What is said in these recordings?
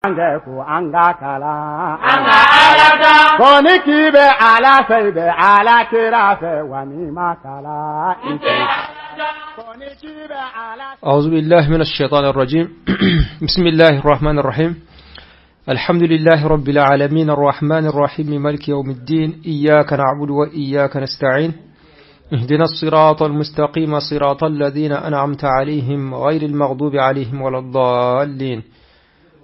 Ko anga kala anga alada koni kibe ala febe ala kirafe wani makala koni kibe ala أعوذ بالله من الشيطان الرجيم بسم الله الرحمن الرحيم الحمد لله رب العالمين الرحمن الرحيم مالك يوم الدين إياك نعبد وإياك نستعين اهدنا الصراط المستقيم صراط الذين أنعمت عليهم غير المغضوب عليهم ولا الضالين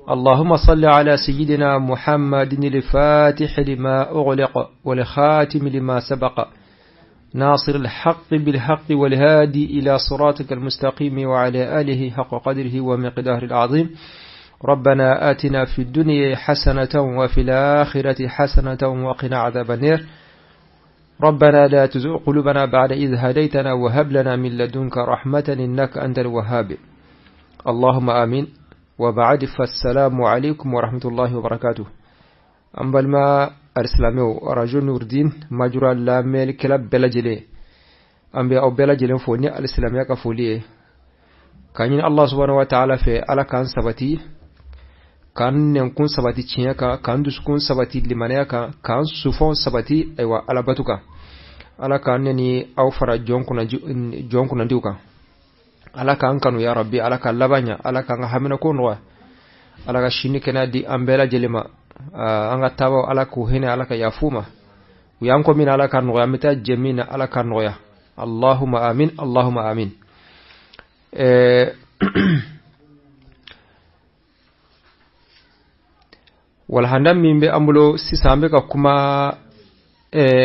اللهم صل على سيدنا محمد الفاتح لما أغلق والخاتم لما سبق ناصر الحق بالحق والهادي إلى صراطك المستقيم وعلى آله حق قدره ومقداره العظيم ربنا آتنا في الدنيا حسنة وفي الآخرة حسنة وقنا عذاب النار ربنا لا تزغ قلوبنا بعد إذ هديتنا وهب لنا من لدنك رحمة إنك أنت الوهاب اللهم آمين وبعد فالسلام عليكم ورحمة الله وبركاته أمبل ما الإسلامي رجل نور الدين مجرى اللامل كلاب بلجلي أمبي أو بلجلي فوني الإسلامي كفولي كان الله سبحانه وتعالى في على كان سبتي كان يكون سبتي تشينكا كان دسكون سبتي لمنيكا كان سفون سبتي أيوة على بتوكا على كانني أوفر جونكنا نديوكا ala kan kanu ya rabbi ala kan labanya ala kan hamina konwa ala ga shini kana di ambela jelema anga tawo ala ku hene ala ka yafuma yanko min ala kan no mita jemina ala kan no ya allahumma amin allahumma amin wal handam min be ambulo sisambe ka kuma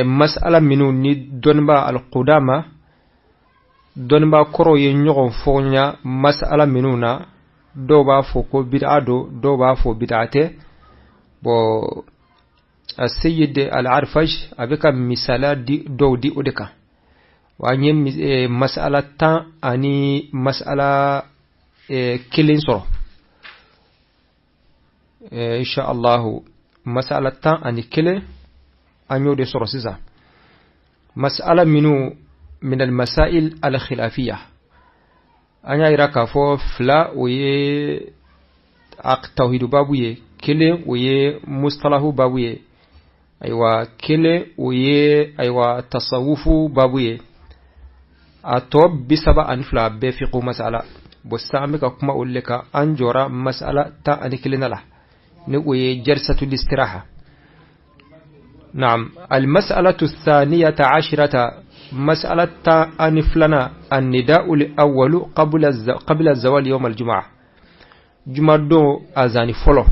mas'ala minu ni donba al qudama don ba koro ye nyogon fonya mas'ala minuna do ba fo ko bid'a do ba fo bid'ate bo as-sayyid al-arfash abika misala di do di udika wanye mas'ala ta ani mas'ala kilin soro insha Allah mas'ala ta ani kile anyo de soro sisa mas'ala minu من المسائل الخلافية أنا يراك فو فلا ويه توحيد بابويه كله ويه مصطلح بابويه أيوة كله ويه أيوة تصوف بابويه أتوب بسبب أن فلا بفقه مسألة بستعمل كما أقول لك أنجورا مسألة تا أن كلنا له نويه جلسة الاستراحة نعم المسألة الثانية عشرة مسألة أنفلنا النداء الأول قبل الزوال يوم الجمعة جمعة دو أذان فلو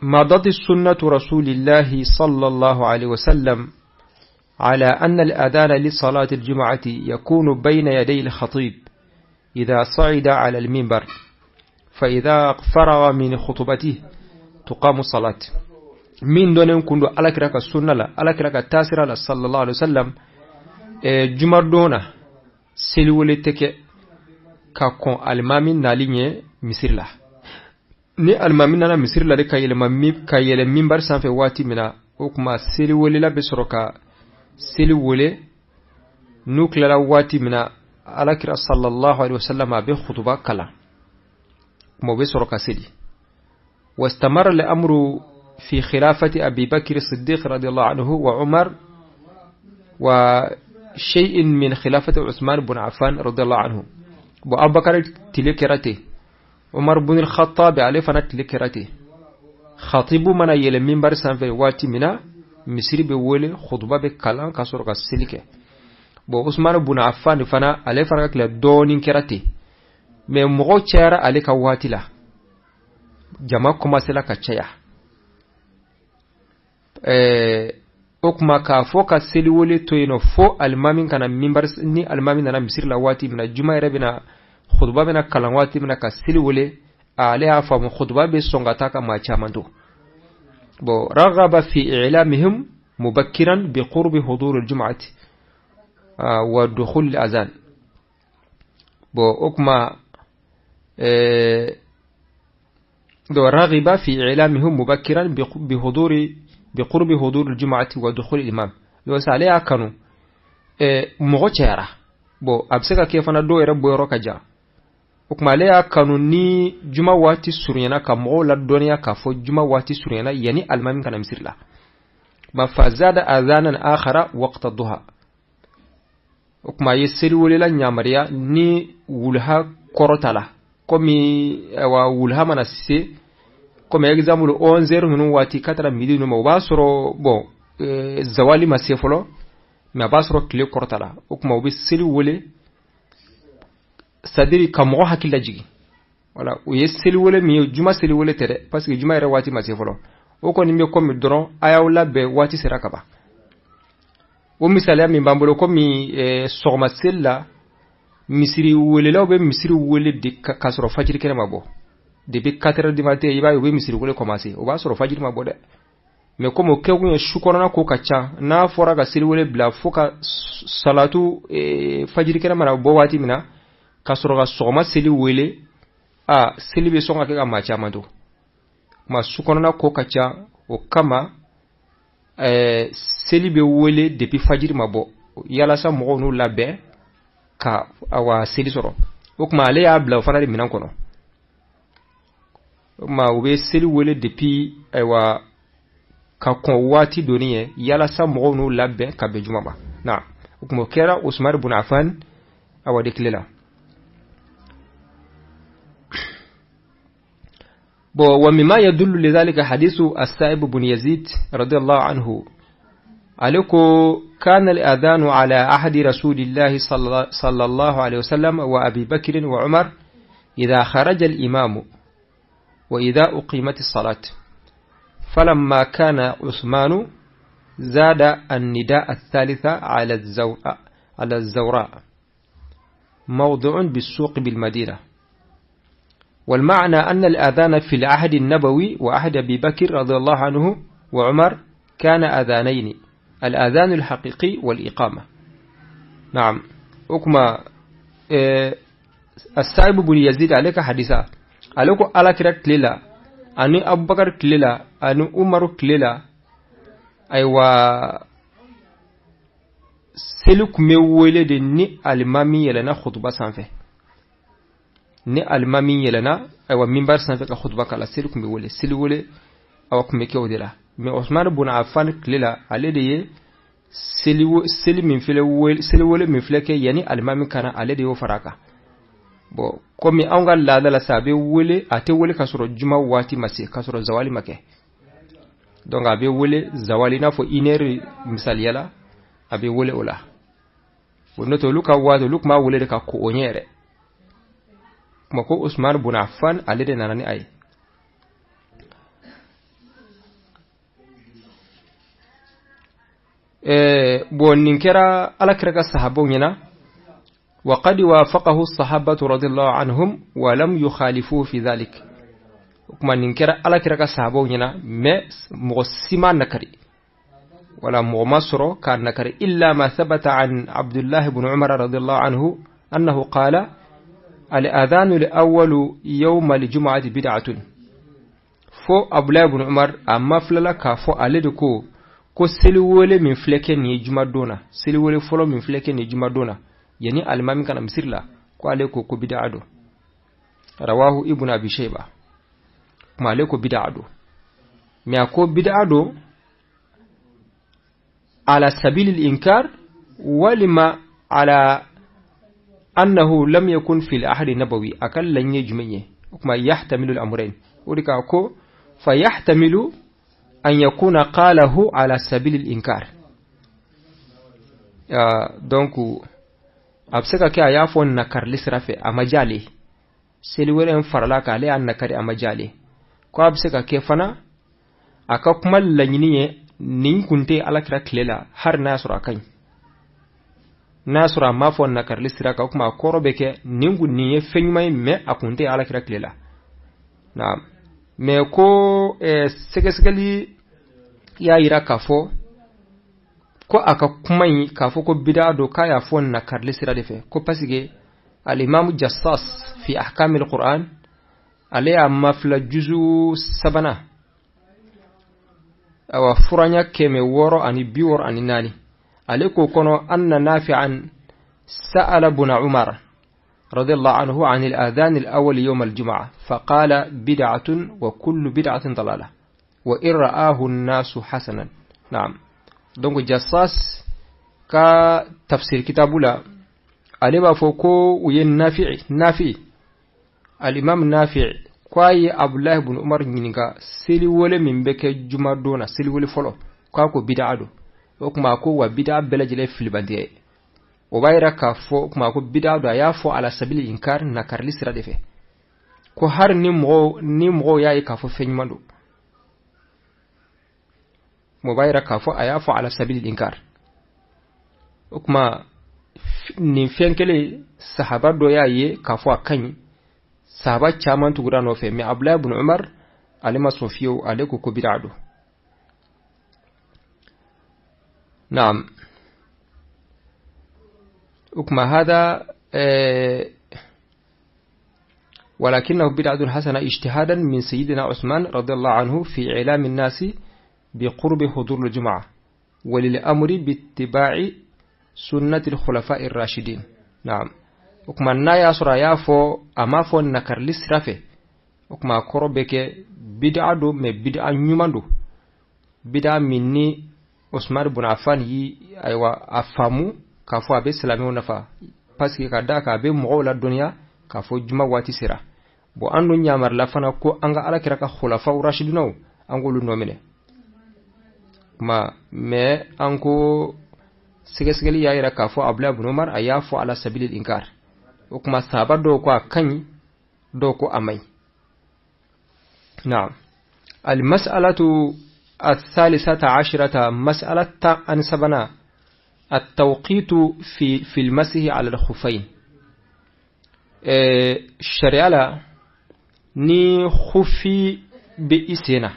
مضت السنة رسول الله صلى الله عليه وسلم على أن الأذان لصلاة الجمعة يكون بين يدي الخطيب إذا صعد على المنبر فإذا فرغ من خطبته تقام الصلاة min donen kundo alakira ka sunna la alakira ka tasira la sallallahu alaihi wasallam jumar dona selwole teke ka kon almamin nalinye misirla ni almamin na misirla de kayele minbar sanfe wati mina o kuma selwole la besoroka selwole nukla wati mina alakira sallallahu alaihi wasallam be khutuba kala mo besoroka seli واستمر الأمر في خلافة أبي بكر الصديق رضي الله عنه وعمر وشيء من خلافة عثمان بن عفان رضي الله عنه وأبو بكر تلكرته عمر بن الخطاب عليه فنا تلكرته خطيب من يل منبر سانفي واتي منا مصري بولي خطبة بكلام كسر كسلكه عثمان بن عفان فنا عليه فنا كلا دونين كرته من مغوتشارا عليه كواتي له جماعة كما سلا كتشيا okuma ka fo ka seli wole to yino fo almamin kana minbar ni almamin na misir la wati mina juma ere bina khutba bina kalan wati mina ka seli wole ale afa mu khutba be songata ka ma chamando bo raghaba fi i'lamihim mubakkiran bi qurbi hudur aljum'ati wa dukhul alazan bo okuma do raghiba fi i'lamihim mubakkiran bi huduri بقرب حضور الجمعة ودخول الإمام لو سالي أكنو مغو تشيرا بو أبسكا كيف أنا دو يربو يروكا جا ukmale ya kanuni juma wati suryana ka mo la doniya ka fo juma wati suryana yani almamin kana misirla ma fazada adhanan akhara waqta duha ukma yesiri wolela nyamariya ni wulha korotala komi wa wulha manase comme exemple 11h nunu wati 4 midi no ba soro bon zawali masefolo ma ba soro kile korotala ukma obi siri wole sadiri kamo hakilla jigi wala o yeseli wole mi juma seli wole tere parce que juma era wati masefolo o ko nimbe comme doron ayawla be wati seraka ba o misala mi bambolo comme sogma sella misiri wole law be misiri wole de kasro fajiri kene mabo depuis 4h du matin iba yobe misiri wole commencer o ba soro fajiri mabo de mais comme o kegun shukorona ko kacha na fora ga seli wole bla foka salatu fajiri kene mara bo wati mina kasoro ga sogma seli wele a seli be songa ke ga macha mando ma sukona ko kacha o kama seli be wele depuis fajiri mabo yala sa mo no labe ka awa seli soro o kuma ale ya bla fana de minan kono ma o be seli wele depuis aywa ka kon wati doniye yala sa mo no labe ka be juma ba na o kuma kera Usman ibn Affan awa deklela ومما يدل لذلك حديث السائب بن يزيد رضي الله عنه عليكو كان الأذان على أحد رسول الله صلى الله عليه وسلم وأبي بكر وعمر إذا خرج الإمام وإذا أقيمت الصلاة فلما كان عثمان زاد النداء الثالثة على الزوراء موضع بالسوق بالمدينة والمعنى أن الأذان في العهد النبوي وعهد أبي بكر رضي الله عنه وعمر كان أذانين الأذان الحقيقي والإقامة نعم أكما السائب بن يزيد عليك حديثا عليكم على كرك ليلة أني أبو بكر كليلة أني عمر كليلة أيوة سلوك مولد ني المامي لنا خطبة سانفه ni almami yelana aywa minbar sanfe ka khutba kala selikum be wole seli wole awa kuma ke odela me Usman ibn Affan klela ale de ye seli min fele wole seli wole min fele ke yani almami kana ale de yo faraka bo komi anga la dala sabe wole ate wole kasoro juma wati mase kasoro zawali make donc abe wole zawali na fo inere misali yala abe wole ola wonoto luka wato lukma wole de ka ko onyere mako Usman ibn Affan alide nanani ay bon ninkera ala kiraka sahabon yana wa qad wafaqahu as-sahabatu radiyallahu anhum wa lam yukhalifu fi dhalik kuma ninkera ala kiraka sahabon yana me muqsima nakari wala muqmasro kan nakari illa ma thabata an Abdullah ibn Umar radiyallahu anhu annahu qala الأذان الأول يوم الجمعة بدعة فو أبلا بن عمر أما فللا كافو ألدكو كو سلوولي من فلكين يجمع دونا سلوولي فلو من فلكين يجمع دونا يعني المامي كان مسير لا كو أليكو كو بدعة دو رواه ابن أبي شيبة كما أليكو بدعة دو ميكو بدعة دو على سبيل الإنكار ولما على أنه لم يكن في الأحد النبوي أكل لن يجمعه كما يحتمل الأمرين ولكن فيحتمل أن يكون قاله على سبيل الإنكار donc abseka ke ayafo nakar lisrafe amajali seliweren farala ka le an nakari amajali ko abseka ke fana aka kuma lanyiniye nin kunte alakra klela har nasura kan nasura mafon nakar lisraka kuma korobe ke ningu niye fenyumay me akunte alakra klela na me ko segesgali ya ira kafo ko aka kumai kafo ko bid'a do kaya fon nakar lisra defe ko pasige al-imam Jassas fi ahkam al-Qur'an alaya mafla juzu sabana awa furanya keme woro ani biwor ani nani aleko kono anna nafi'an sa'ala ibn Umar رضي الله عنه عن الآذان الأول يوم الجمعة فقال بدعة وكل بدعة ضلالة وإن رآه الناس حسنا. نعم. دونك جساس كتفسير كتاب لا ألما فوكو وين نافع الإمام النافع كواي عبد الله بن عمر نينغا سيلي ولا من بك جمعة دونا سيلي ولا فلو كاكو بدعة دو وكما كو وبدعة بلجلة في البندية وبايرا كافو كما كو بدعة دو يافو على سبيل الإنكار نكار لسرا دفه كو هر نمغو ياي كافو فينماندو مبايرا كافو أيافو على سبيل الإنكار وكما نفينكلي صحابة دو ياي كافو أكاني صحابة كامان تقران وفي مي عبد بن عمر علما صوفيو عليكو كبيرادو. نعم. وكما هذا ولكنه بدعة حسنة اجتهادا من سيدنا عثمان رضي الله عنه في إعلام الناس بقرب حضور الجمعة وللأمر باتباع سنة الخلفاء الراشدين. نعم. وكما نايا سورا يافو أما فو نكر لسرافه وكما كروبك بدعة دو مي بدعة نيوماندو بدعة مني عثمان بن عفان يي أيوا أفامو كافو أبي سلامي ونفا باسكي كدا كابي مغول الدنيا كافو جمع واتي سرا بو أنو نيامر لفنا كو أنغا على كراكا خلفاء الراشدين أنغولو نوميني ما أنكو سيغسيغلي يايرا كافو أبلا بن عمر أيافو على سبيل الإنكار وكما صحابة دوكو أكاني دوكو أمي. نعم. المسألة الثالثة عشرة مسألة أنسبنا التوقيت في المسح على الخفين. الشريعة ني خفي بإسنا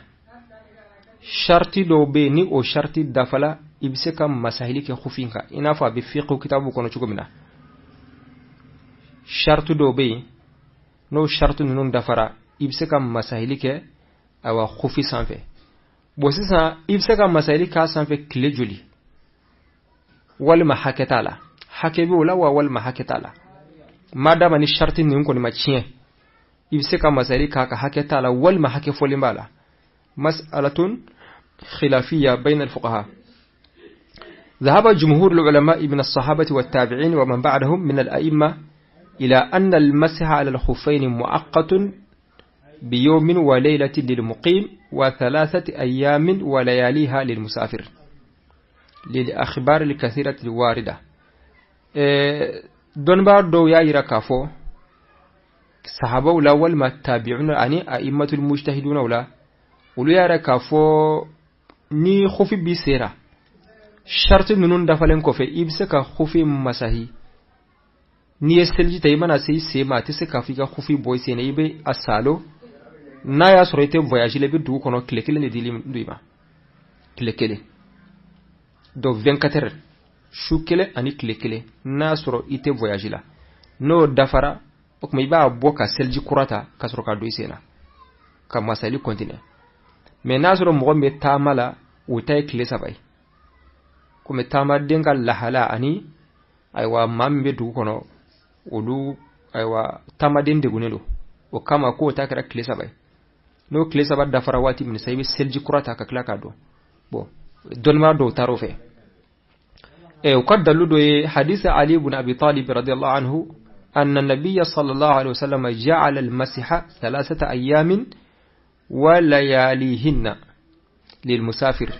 شرطي دو بيني أو شرطي دافلا إبسكا مساهلك خفينك إنافا بفقه كتابو كونو چوكو منا شرط دو بي نو شرط نون دفرا إبسكا مساهلك أو خفي سانفي بوسيسا إبسكا مساهلك سانفي كلي جولي والما حكتالا حكي بولا والما حكتالا ما دام ني شرط نون كوني ما تشين إبسكا مساهلك حكتالا والما حكي فولي مالا مسألة خلافية بين الفقهاء. ذهب جمهور العلماء من الصحابة والتابعين ومن بعدهم من الأئمة إلى أن المسح على الخفين مؤقت بيوم وليلة للمقيم و3 أيام ولياليها للمسافر للأخبار الكثيرة الواردة. دونبار دو يايرا كافو صحابة ولا والما التابعون أني أئمة المجتهدون ولا وليارا كافو ني خفي بيسيرا شرط نون دفلن كوفي إبسكا خفي مساهي ni estelji tay mana sai sema tese kafika khufi boy sene ibe asalo na ya sorete voyage le bidu kono klekele ne dilim duima klekele do 24 heures shukele ani klekele na soro ite voyage la no dafara ok me ba boka selji kurata kasoro ka do sena kama sali continue me na soro mo me tamala utay kle sabai ko me tamad dengal lahala ani aywa mambe du kono olu aywa tamadin de gunelo o kama ko ta kara klesa bay no klesa ba da farawati min saybe selji kurata ka klaka do bo donma do tarofe o kaddalu do hadith ali ibn abi talib radiyallahu anhu anna an-nabiy sallallahu alayhi wasallam ja'ala al-masha 3 ayamin wa layalihinna lil musafir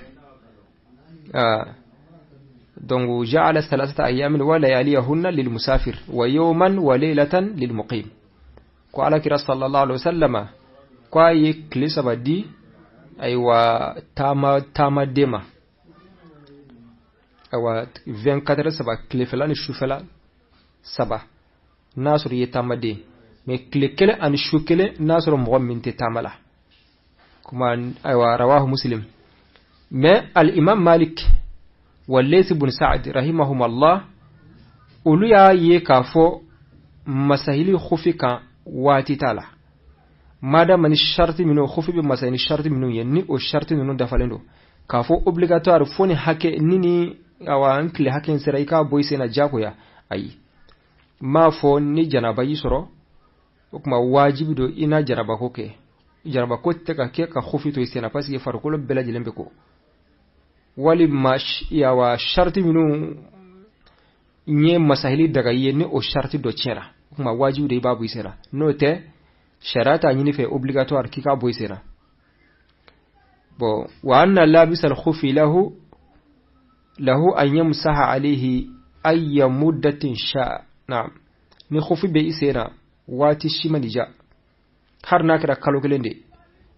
donc جعل 3 أيام ولياليهن للمسافر ويوما وليلة للمقيم قال كرا صلى الله عليه وسلم كواي كليسا بدي أيوا تاما ديما أيوا 24 سبا كليفلان الشوفلا سبا ناصر يتاما دي مي كليكل أن الشوكل ناصر مغمين تتاملا كما أيوا رواه مسلم ما الإمام مالك والليث بن سعد رحمهم الله أولياء يكافو مساهل خفيكا واتتالا ماذا من الشرط منه خفي بمساهل الشرط منه يني والشرط منه دفلنو كافو obligatoire فوني حكي نيني أو أنكلي حكي سرايكا بويسينا جاكويا أي ma fo ni janaba yisoro o kuma wajibi do ina janaba ko ke janaba ko te ka ke ka khufi to isena parce que farko bela jilembe ko wali mash ya wa sharti minu nye masahili daga yeni o sharti do tiera kuma wajibi do babu isera no te sharata nyini fe obligatoire kika bo isera bo wa anna labis al khufi lahu an yamsaha alayhi ay muddatin sha na'am ni khufi be isera wati shimanija har nakira kalo kelende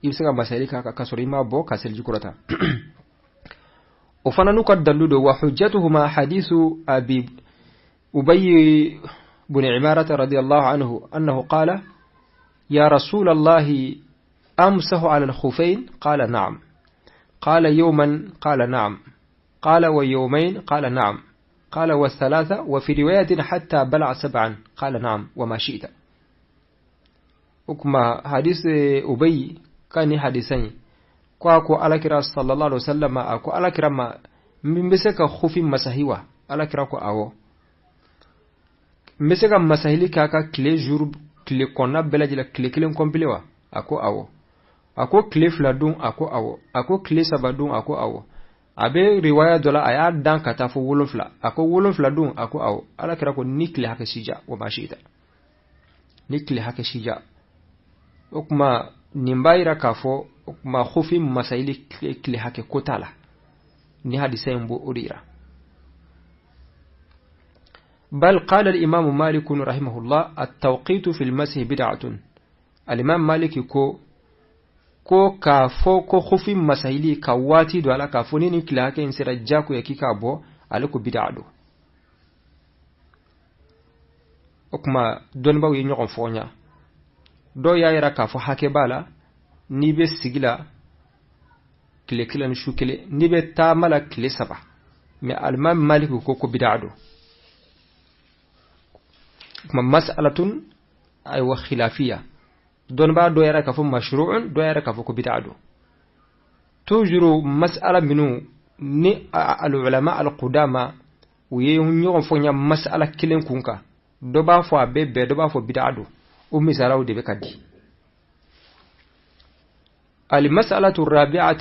ibsanga masahili ka kasori ma bo kasel jikurata وفنانو قد دلدو وحجتهما حديث أبي أبي بن عمارة رضي الله عنه أنه قال يا رسول الله أمسه على الخفين قال نعم قال يوما قال نعم قال ويومين قال نعم قال والثلاثة وفي رواية حتى بلع 7 قال نعم وما شئت وكما حديث أبي كان حديثين ko alakira sallallahu alaihi wasallam ko alakira ma mbese ka khufi masahiwa alakira ko awo mbese ka masahili kaka clé jour clé konna belajila clé kilen kompilewa ako awo ako clé fladun ako awo ako clé sabadun ako awo abe riwaya dola aya dan kata fo wolofla ako wolofla dun ako awo alakira ko nikle haka shija wa mashita nikle haka shija okuma nimbaira kafo ma khufi masaili kile hake kotala ni hadisa yambo urira بل قال الإمام مالك رحمه الله التوقيت في المسح بدعة الإمام مالك ko kafo ko khufi masaili kawati do ala kafo nini kile hake insira jako yakika bo aliko bid'ado okuma donba wi nyokon fonya do yaira kafo hake bala ni be sigila kile kila nshukile ni be tamala kile 7 me alman malik ko bid'ado kuma mas'alatun ay wa khilafiyya don ba do yara kafu mashru'un do yara kafu ko bid'ado tujuru mas'ala minu ni al ulama al qudama wiye hunyo fonya mas'ala kilen kunka do ba fo abebe do ba fo bid'ado o misalaw de be kadi المسألة الرابعة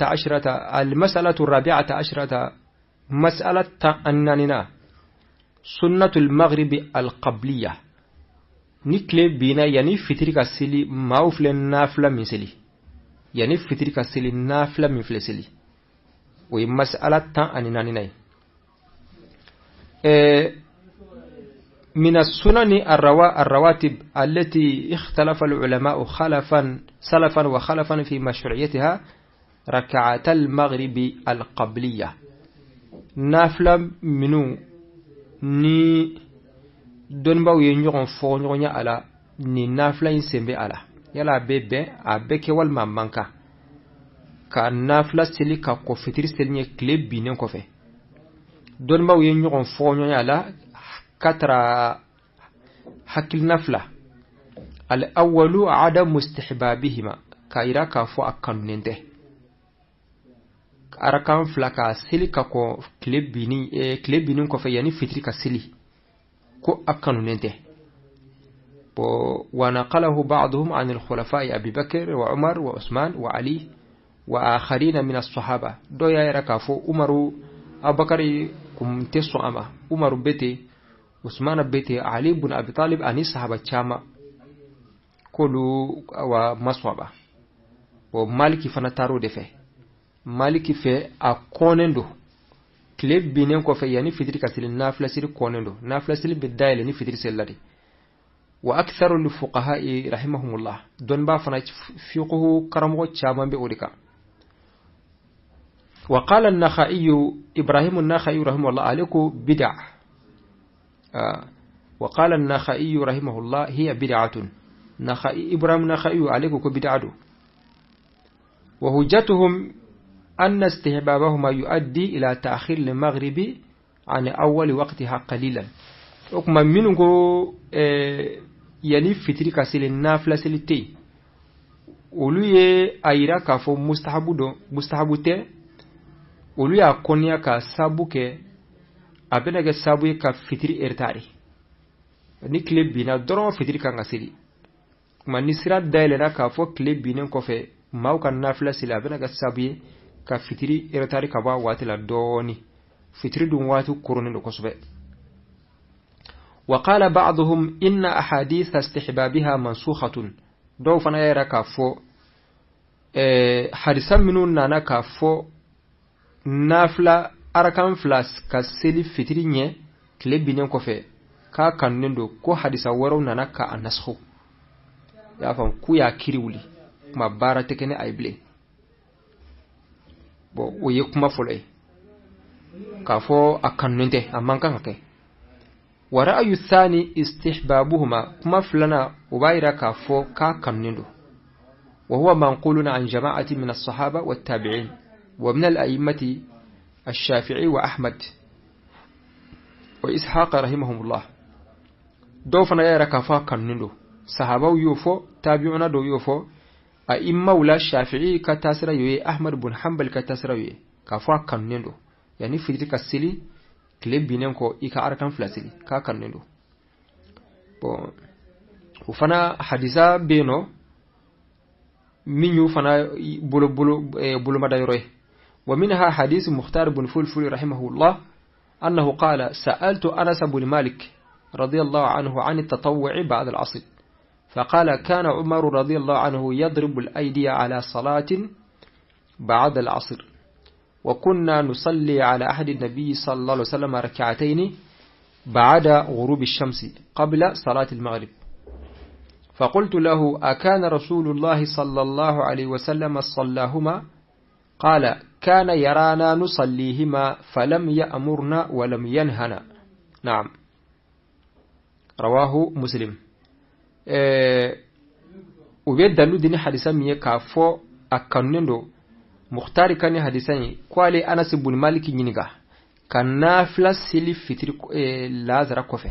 عشرة مسألة أننا سنة المغرب القبلية نكلي بنا يعني فترك السلي ما وفل نافلة من سلي يعني فترك السلي نافلة من فل سلي ومسألة أننا من السنن الرواتب التي اختلف العلماء سلفا وخلفا في مشروعيتها ركعة المغرب القبلية نافلة منو ni donba wi ñogon fo ñogonya ala ni nafla insembe ala yala bebe abeke wal mamanka ka nafla seli ka ko fitri selnye kleb binen ko fe donba wi ñogon fo ñogonya ala كتر حكل نفلة الأول عدم استحبابهما كايرا كافو أكن ننته أركان فلكا سيلي كاكو كليب بينين كوفي يعني فتري كسيلي كو أكن ننته ونقله بعضهم عن الخلفاء أبي بكر وعمر وعثمان وعلي وآخرين من الصحابة دو يا كافو عمر أبو بكر كم تسو أما عمر بيتي Usman bete Ali ibn Abi Talib ani sahaba chama kolu wa maswaba bo maliki fana taro de fe maliki fe a konendo kleb binen ko fe yani fitri kasil nafla sir konendo nafla sir bidayl ni fitri sellati wa aktharu al fuqaha rahimahumullah don ba fana fiqhu karamo chama be odika wa qala an-nakhai ibrahim an-nakhai rahimahullah alayku bid'ah وقال النخعي رحمه الله هي بدعة إبراهيم النخعي عليك بدعة وهجتهم أن استحبابهما يؤدي إلى تأخير المغرب عن أول وقتها قليلا وكما منه يعني فتري كسل النافلة سلتي ولي أيرا كفو مستحبوته ولي أكونيا كسابوك abena ga sabu ka fitri ertari ni kile bina doron fitiri kan asili kuma ni sira dailena ka fo kile binen ko fe maw kan nafila sila bena ga sabi ka fitiri eretari ka ba wati la doni fitiri dum watu kuruni do kosbe وقال بعضهم إن أحاديث استحبابها منسوخة دو فنا يرى كافو حديثا منون نانا كافو نافلا أركان فلاس كسيلي فترينيه كلي بينين كوفي كا كانندو كو حديثا ورو نانا كا النسخو يا فهم كو يا كيريولي ما بارا تكني أيبلي بو ويكما فولي كافو أكاننته أمان كان كي ورأي الثاني استحبابهما كما فلنا وبايرا كافو كا كنندو وهو منقول عن جماعة من الصحابة والتابعين ومن الأئمة الشافعي وأحمد وإسحاق رحمهم الله دوفنا يرى كافا كنندو صحابة يوفو تابعنا دو يوفو أئمة ولا الشافعي كتاسر يوي أحمد بن حنبل كتاسر يوي كافا كنندو يعني في ذلك السلي كليب بينكو إيكا أركان فلاسلي كا كنندو وفنا حديثا بينو منيو فنا بلو مدايروه ومنها حديث مختار بن فلفل رحمه الله أنه قال سألت أنس بن مالك رضي الله عنه عن التطوع بعد العصر فقال كان عمر رضي الله عنه يضرب الأيدي على صلاة بعد العصر وكنا نصلي على أحد النبي صلى الله عليه وسلم ركعتين بعد غروب الشمس قبل صلاة المغرب فقلت له أكان رسول الله صلى الله عليه وسلم صلاهما قال كان يرانا نصليهما فلم يأمرنا ولم ينهنا نعم رواه مسلم وبيدلو ديني حديثا ميه كافو أكنندو مختار كان حديثا قال أنس بن مالك نينغا كان نافلا سيلي فطر لازرا كوفي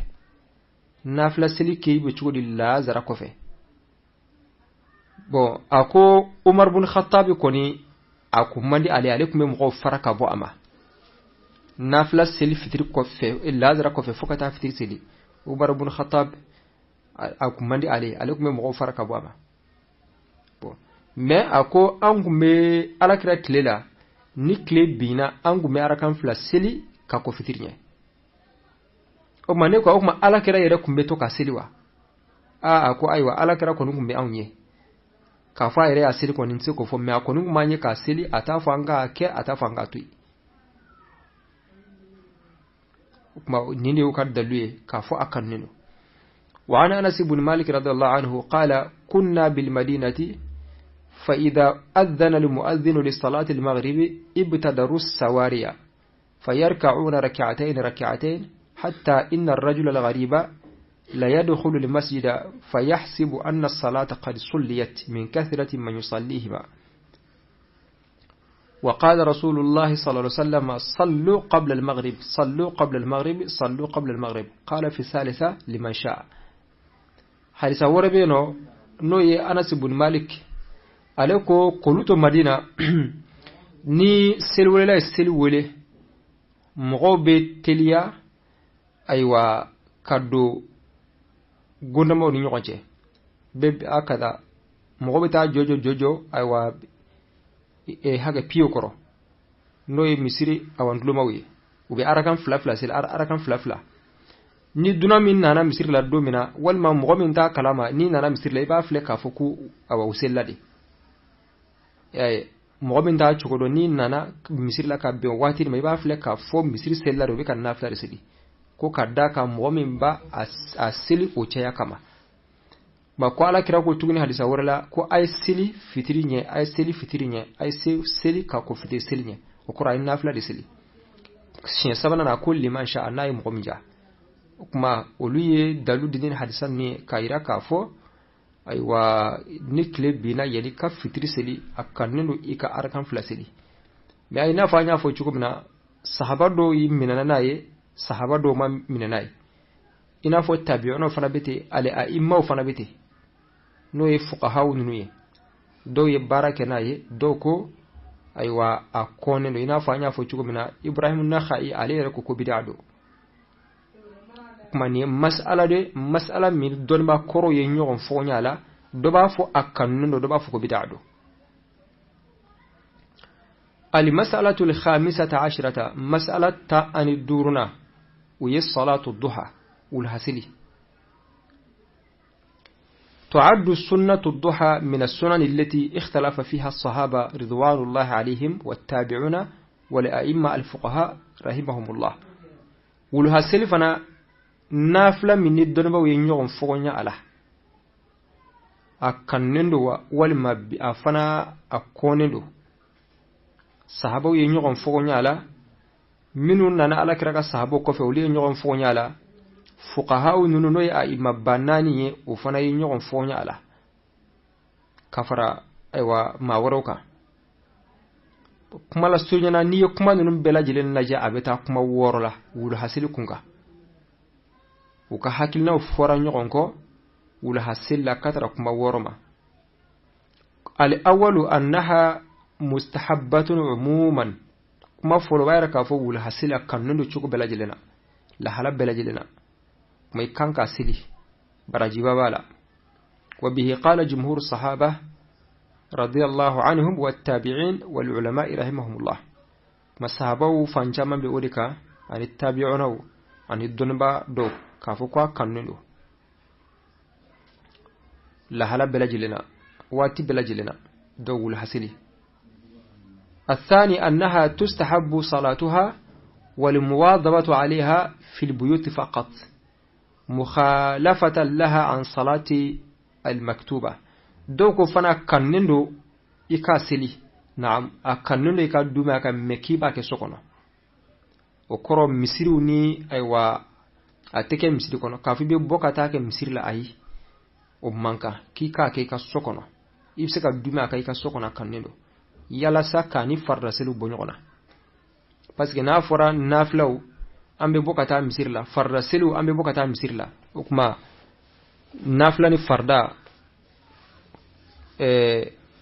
نافلا سيلي كي بتشودي لازرا كوفي bon ako Umar bin Khattab koni aku mandi ali alaikum mo faraka bo ama nafla seli fitri ko fe lazara ko fe fokata fitri seli Umar bin Khattab aku mandi ali alaikum mo faraka bo ama bon mais ako angume alakira tlela ni kle bina angume arakan fla seli ka ko fitrinya o mane ko akuma alakira yere kumbe to ka seli wa ako aywa alakira ko ngumbe anye kafa ire asili ko ninse ko fo me akonu manye ka asili atafanga ke atafanga tui kuma nini u kad dalwe kafo akan nino wa ana Anas ibn Malik radhiyallahu anhu qala kunna bil madinati fa idha adhana al muadhdhin li salati al maghrib ibtadaru as-sawariya fayarka'una rak'atayn hatta inna ar-rajula al-ghariba لا يدخل المسجد فيحسب أن الصلاة قد صليت من كثرة من يصليهما وقال رسول الله صلى الله عليه وسلم صلوا قبل المغرب صلوا قبل المغرب صلوا قبل المغرب قال في الثالثة لمن شاء حديث وربينو نوي أنس بن مالك عليكو قلوت مدينة ني سلولي لا سلولي مغوبي تليا أيوا كادو gondamo ni ñoxonce be akada mo beta jojo aywa haga piyo koro noy misiri awan lumawi ube arakan flafla sil arakan flafla ni duna min nana misiri la domina walma mo min ta kalama ni nana misiri la ba fle ka foku awa uselladi mo min ta chogodo ni nana misiri la ka be wati mai ba fle ka fo misiri sellado be kan nafla residi ko kadda ka mu'min ba asili o caya kama ba ko ala kira ko tuguni hadisa warala ko ay sili fitrinye ay sili ka ko fitri silinye o qur'an nafla de sili shin sabana na kulli man sha Allah mu'min ja kuma oluye dalu dinin hadisan ni kaira ka fo aywa nikle bina yeli ka fitri sili akannu ika arkan flasili me ay na fanya fo chukumna sahaba do yiminana naye sahaba do ma minanai ina fo tabi'una fana bete ale a'imma fana bete no ye fuqaha nu ye do ye baraka naye do ko aywa akone no ina fa nya fo chugo mina Ibrahim an-Nakhai ale ko bid'a do kumani mas'ala min don ba koro ye nyogon fo nyala do ba fo akanno do ba fo ko bid'ado al mas'alatu al khamisata ashrata mas'alata an duruna wa yas salatu ad-duha wal hasili تعد السنة الضحى من السنن التي اختلف فيها الصحابة رضوان الله عليهم والتابعون والأئمة الفقهاء رحمهم الله ولها سلفنا نافلة من الدنبا وينيغن فغنيا على أكنندو والما بأفنا أكونندو صحابة وينيغن فغنيا على منو نانا على كراك صحابة كفي ولينيغن فغنيا على fuqaha nunu ya imma banani ufana yinyon fonya ala kafara aiwa mawaroka kuma la sunyana ni kuma nunu belajilen naja abeta kuma worola wulu hasili kunga uka hakilna fora nyogonko wulu hasila katara kuma woroma al awwalu annaha mustahabbatun umuman kuma folo bayra ka fo wulu hasila kanundu chuko belajilena la hala belajilena may kanka sili barajiba bala وبه قال جمهور الصحابة رضي الله عنهم والتابعين والعلماء رحمهم الله ما الصحابة فانجاما بأولئك عن التابعون عن الدنبا دو كافوكوا كننو لهلا بلجلنا واتي بلجلنا دو الحسلي الثاني أنها تستحب صلاتها والمواظبة عليها في البيوت فقط مخالفة لها عن صلاة المكتوبة دوكو فانا كنندو إكاسلي نعم أكنندو إكادوما كمكيبا كسوكونا وكرو مسيروني أيوا أتكي مسيري كونا كافي بيبوكا تاكي مسيري لأي ومانكا كيكا كيكا سوكونا إبسكا دوما كيكا سوكونا كنندو يالا ساكاني فردسلو بنيونا باسكي نافورا نافلو ambe bokata misirla farda selu ambe bokata misirla ukma nafla ni farda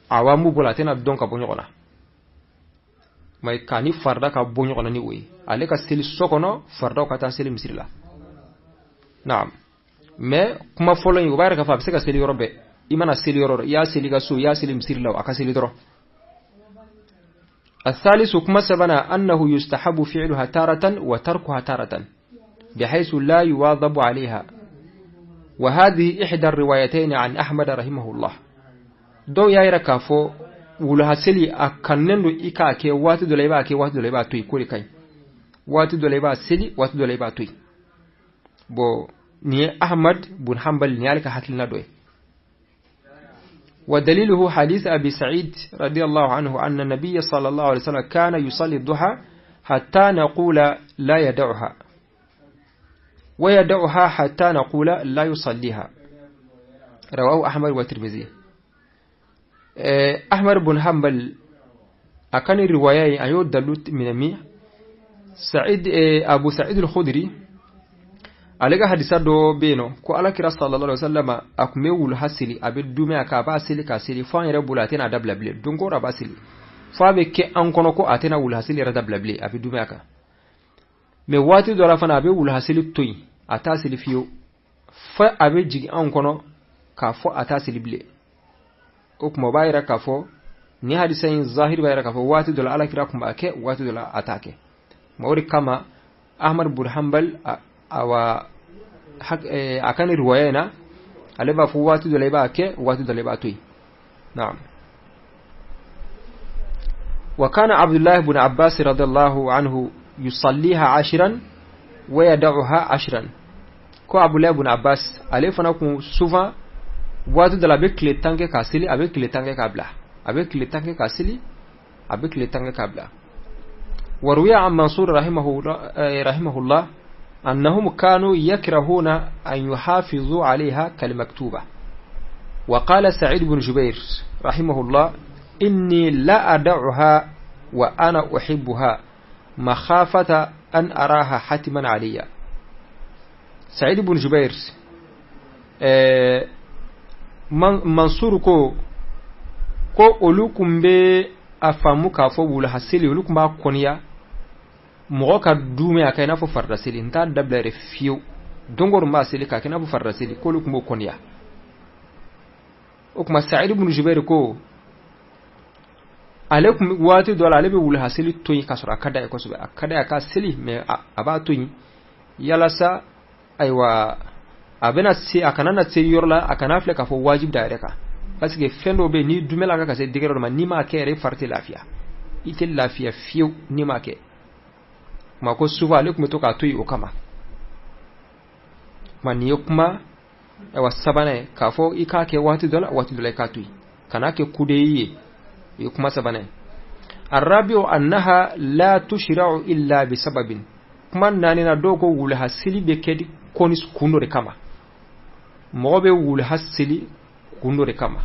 awamu bola tena donka bonyona may kani farda ka bonyona ni wi ale ka seli sokono farda ka ta seli misirla naam me kuma folo yi baraka fa seka seli yorobe imana seli yororo ya seli ga su ya seli misirla aka seli doro الثالث كما سبنا أنه يستحب فعلها تارة وتركها تارة بحيث لا يواظب عليها وهذه إحدى الروايتين عن أحمد رحمه الله دو يايرا كافو ولها سلي أكنندو إكا كي واتو دوليبا كي واتو دوليبا توي كولي كاي واتو دوليبا سلي واتو دوليبا توي بو ني أحمد بن حنبل نيالك حكيلنا دوي ودليله حديث أبي سعيد رضي الله عنه أن النبي صلى الله عليه وسلم كان يصلي الضحى حتى نقول لا يدعها ويدعها حتى نقول لا يصليها رواه أحمد والترمذي أحمد بن حنبل أكان الرواية أيود دلوت من مي سعيد أبو سعيد الخدري alega hadisa do beno ko ala kira sallallahu alaihi wasallam akume wul hasili abed dume aka ba asili ka sili fa yere bulate na dablable dongo ra basili fa be ke an kono ko atena wul hasili ra dablable abed dume aka me wati do la fana be wul hasili toyi ata sili fiyo fa abe jigi an kono ka fo ata sili ble okmo bayra ka fo ni hadisa yin zahir bayra ka fo wati do la ala kira kuma ke wati do la atake mawri kama Ahmad bin Hanbal awa akan riwayana aleba fu watu doleba ke watu doleba toy na'am wa kana Abdullah ibn Abbas radiyallahu anhu yusalliha 10 wa yad'uha 10 ko Abdullah ibn Abbas alefana ku souvent watu de la bekle tanke kasili avec le tanke kabla avec le tanke kasili avec le tanke kabla وروي عن منصور رحمه الله أنهم كانوا يكرهون أن يحافظوا عليها كالمكتوبة وقال سعيد بن جبير رحمه الله إني لا أدعها وأنا أحبها مخافة أن أراها حتما عليا سعيد بن جبير منصور كو أولوكم بي أفهمك أفوه لحسيلي أولوكم با كونيا mogo ka dume akay na fo farda silin ta dablare fiu dongor ma seli ka kina bu farra seli ko lukumo konya o kuma Sa'id ibn Jubair ko alaikum wati dola alabi wul hasili toyi kasura akada ko sube akada ka seli me aba toyi yala sa aywa abena si akana na se yorla akana fle ka fo wajib da reka parce que fendo be ni dumela ka se digero ma ni ma kere farti lafiya ite lafiya fiu ni ma ke ma ko suba alaikum to ka toyi o kama man yokuma aywa sabane ka fo ikake wati dola ka toyi kana ke kudeyi يكما سبنه الرابع أنها لا تشرع إلا بسبب كما نانينا دوغو ولها سيلي بكدي كونيس كونو ركما موبي ولها سيلي كونو ركما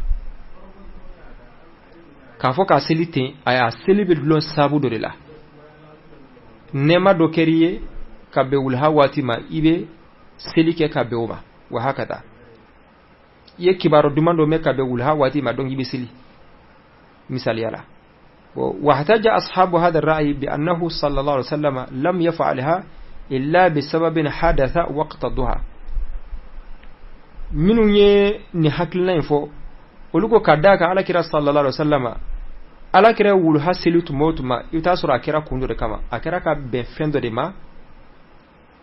كافو كاسيلي تين أيا سيلي بدلون سابو دوريلا نما دوكريه كابي ولها واتما إبه سيلي كي كابي وما وهكذا يكبارو دماندو مكابي ولها واتما دون يبي سيلي مثال يلا واحتج أصحاب هذا الرأي بأنه صلى الله عليه وسلم لم يفعلها إلا بسبب حدث وقت الضحى منو نحكلنا ينفو ولكو كداك على كرا صلى الله عليه وسلم على كرا ولها سلوت موت ما يتاسر أكرا كندر كما أكرا كبنفندو دما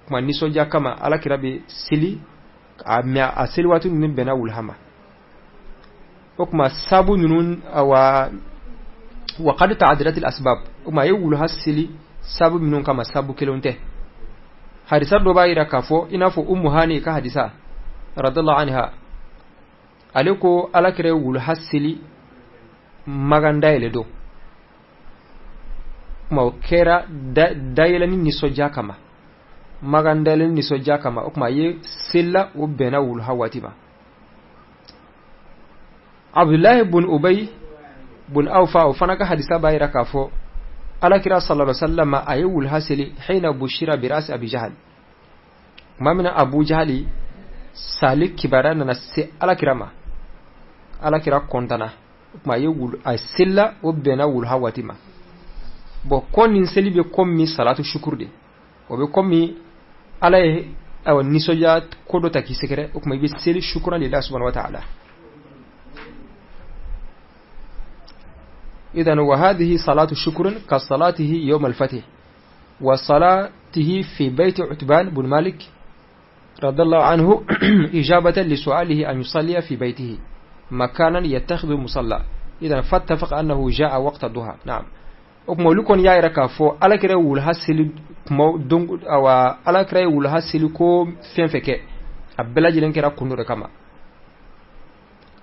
كما نسوجا كما على كرا بسلي أمي أسلواتو نبنا ولهما وكما سابو نون وقد تعددت الأسباب وما يقولها السلي سابو منون كما سابو كيلونته حديثة دوبايرا كافو إنافو هاني كحديثة رضي الله عنها أليكو ألاكري يقولها السلي مغانداي لدو ما كيرا دايلاني نسوجا كما مغاندايلاني نسوجا كما وكما يسلا وبنا ولها واتما عبد الله بن أبي بن أوفا وفنك حديثا بايرا كافو على كرا صلى الله عليه وسلم أيو الحسلي حين بشير برأس أبي جهل ما من أبو جهل سالك كبارنا نسي على كرا على كرا كونتنا ما يقول أسلا وبنا والهواتما بكون نسلي بكم صلاة الشكر دي وبكم على أو النسوجات كودو تكي سكرة وكما يبسل شكرا لله سبحانه وتعالى. إذن وهذه صلاة الشكر كصلاته يوم الفتح وصلاته في بيت عتبان بن مالك رضي الله عنه إجابة لسؤاله أن يصلي في بيته مكانا يتخذ مصلى. إذن فاتفق أنه جاء وقت الضحى. نعم وكمولكم يا ركافو على كره والحسل دونغ أو على كره والحسل كو فين فك أبلا جلن كره كنور كما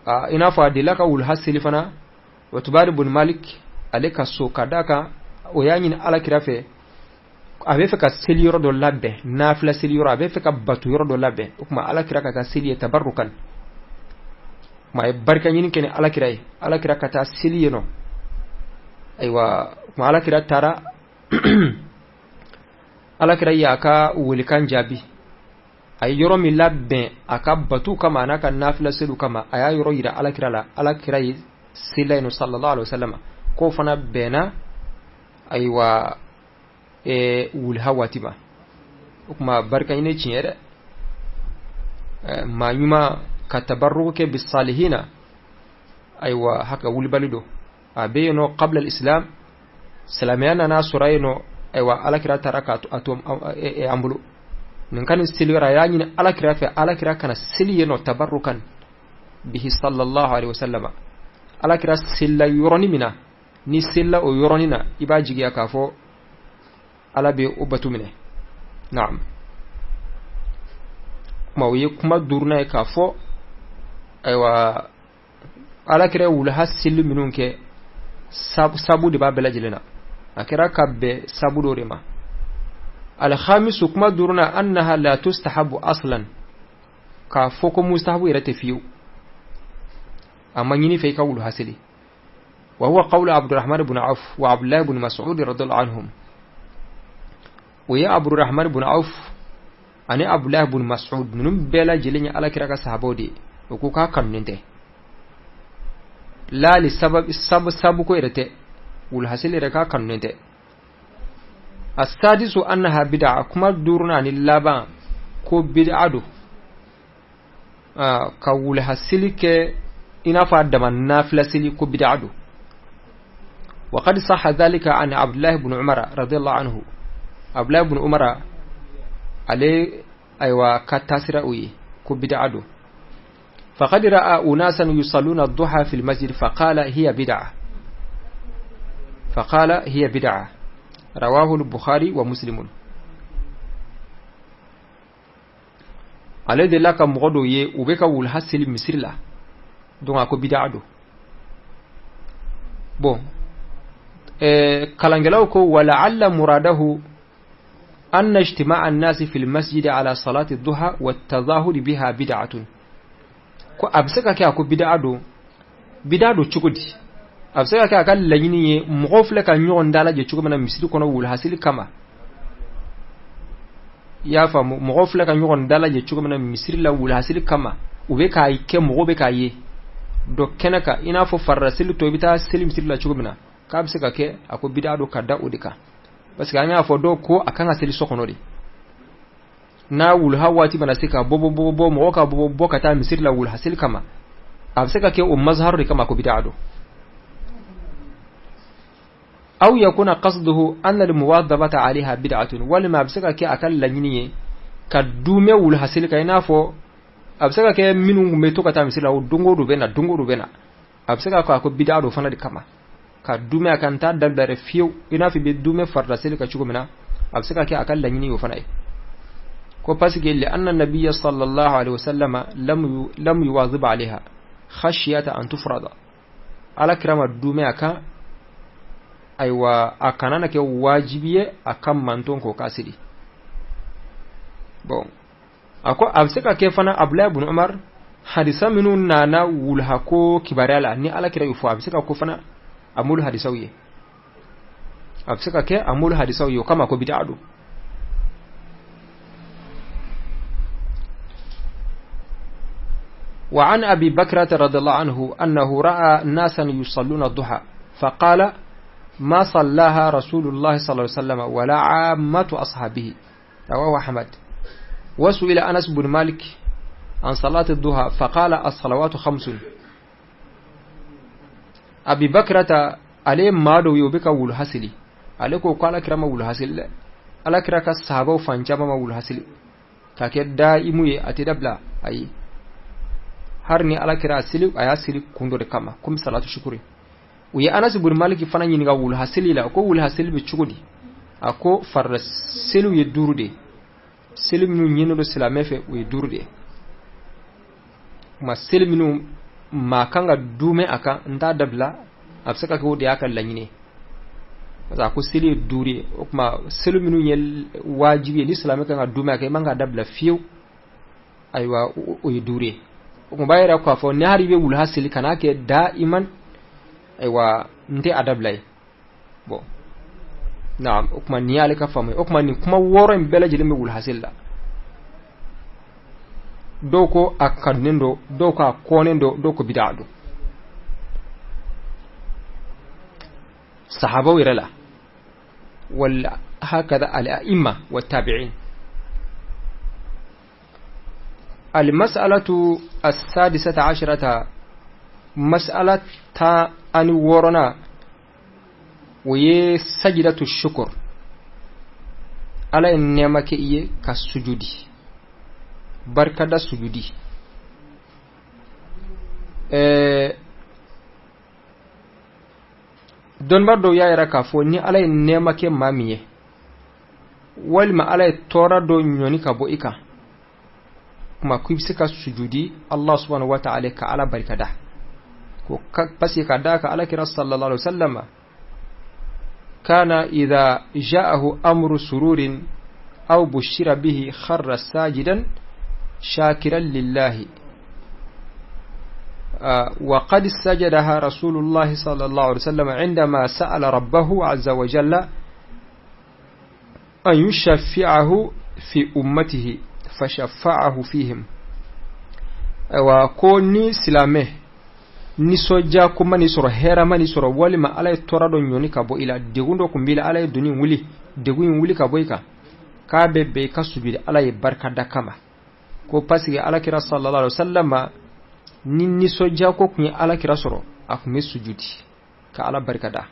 إنا فادلك والحسل فنا وتبار بن مالك عليك سو كداك ويانين على كرافه abe feka seliyoro do labbe nafila seliyoro abe feka batu yoro do labbe kuma ala kira kata seliye tabarrukan ma barka nyini kene ala kira kata seliye no aywa kuma ala kira tara ala kira ya ka wulikan jabi ay yoro mi labbe aka batu kama anaka nafila selu kama aya yoro yira ala kira silayno sallallahu alaihi wasallam ko fana bena aywa wulhawatima kuma barka ine cinyere ma nyuma katabarruke bis salihina aywa haka wulbalido abeyno qabla al islam salamiyana na surayno aywa alakira taraka atom ambulu ninkan silira yani alakira fa alakira kana siliyeno tabarrukan bihi sallallahu alaihi wasallam alakira silla yoroni mina ni silla o yoronina ibajigi akafo ala be ubatu mine. Naam ma wiye kuma durna ka fo aywa ala kire wul hasil minunke sabu de babela jilena akira kabbe sabu dorema. Al khamis kuma durna annaha la tustahabu aslan ka fo ko mustahabu irate fiyu amma yini fe ka wul hasili wa huwa qawlu Abdurrahman ibn Auf wa Abdullah ibn Mas'ud radhiyallahu anhum. ويا أبو الرحمن بن عوف أنا أبو الله بن مسعود من بلا جلني على كرا صحابودي وكوكا كننته لا لسبب السبب كويرته والحاصل ركا كننته. السادس أنها بدعة كما دورنا عن اللبان ko bid'adu ka wul hasilike ina fa da man nafila sili ko bid'adu wa qad sahha dhalika an Abdullah ibn Umar radiyallahu anhu Abdullah ibn Umar ale aywa katasira uyi ko bid'adu faqad ra'a unasan yusalluna ad-duha fi al-masjid faqala hiya bid'ah rawahu al-Bukhari wa Muslim ale de la ka mogodo ye ube ka wul hasil misrila donc ako bid'ado bon kalangelaw ko wala alla muradahu anna ijtima'a an-nas fi al-masjid ala salati ad-duha wa at-tadahhur biha bid'atun ko absaka ka ko bid'ado chugudi absaka ka kal lanyini ye mogofle ka nyon dala je chugumana misri kono wul hasil kama ya fa mogofle ka nyon dala je chugumana misri la wul hasil kama ube ka ike mogobe ka ye do kenaka ina fo farrasil to bita selim sirla chugumana ka absaka ke ako bid'ado kadda udika parce que anya fo do ko akan asili sokonori na wul hawati bana sika bobo mo ka bobo kata misir la wul hasil kama absaka ke mazhar kama ko bid'ado aw yakuna qasduhu an al muwadhabata alaiha bid'atun wal ma absaka ke akal lanyini ka dume wul hasil ka ina fo absaka ke minu me to kata misir la dungo do bena absaka ko bid'ado fana di kama ka dume akan ta daldare fiu ina fi be dume farda hasil ka chugumina absaka ke akal lanyini yo fana ko pasige li anna nabiyya sallallahu alaihi wasallama lam yuwadhib alaiha khashyata an tufrada ala kirama dume aka aiwa akanana ke wajibiye akan manton ko kasiri bon ako absaka ke fana Abdullah ibn Umar hadisa minun nana wulha ko kibarala ni ala kira yufu absaka ko fana amul hadisawiye absaka ke amul hadisawiye kama ko bid'adu وعن أبي بكرة رضي الله عنه أنه رأى ناسا يصلون الضحى فقال ما صلاها رسول الله صلى الله عليه وسلم ولا عامة أصحابه رواه أحمد وسئل أنس بن مالك عن صلاة الضحى فقال الصلوات 5 أبي بكرة عليه مادو يوبك والحسلي عليكو قال كرام والحسل على كراك الصحابة فانجام والحسل كاكيد دائمو أتدبلا أي harni ala kira asili aya sili kundo de kama kum salatu shukuri uya Anas ibn Malik fana yin ga wul hasili la ko wul hasili be chugudi ako farra selu ye durude selu minu nyino do silame fe uye durude ma selu minu makanga dume aka nda dabla absaka ko de aka lanyine za ko selu duri kuma selu minu yel wajibi ni silame kan dume aka manga dabla fiu aywa uye dure ko bayira ko fo ne haribe wul hasili kana ke daiman aywa nte adablay bo naam ukma ni alika famu ukma ni kuma woro mbele jile me wul hasilla doko akadnendo doko akonendo doko bid'adu sahaba wirala wal hakada al a'imma wat tabi'in. المسألة 16 مسألة أن ورنا وهي سجدة الشكر على النعمة إيه كالسجود بركة السجود دون بردو يا يركافو ني على النعمة مامية والما على التورا دو نيوني كابو إيكا kuma kuibsika sujudi Allah subhanahu wa ta'ala ka ala barkada ko pasi ka da ka ala kira sallallahu alaihi wasallam kana idha ja'ahu amru sururin aw bushira bihi kharra sajidan shakiran lillahi wa qad sajadaha rasulullah sallallahu alaihi wasallam عندما سأل ربه عز وجل أن يشفعه في أمته فشفعه فيهم وكوني سلامه nisoja kuma ni soro hera mani soro wali ma ala torado nyoni kabo ila degundo kumbila ala duni wuli degun wuli kabo ika ka bebe ka sujudi ala ye barka da kama ko pasige ala kira sallallahu alaihi wasallam ni soja ko kun ala kira soro akumi sujudi ka ala barka da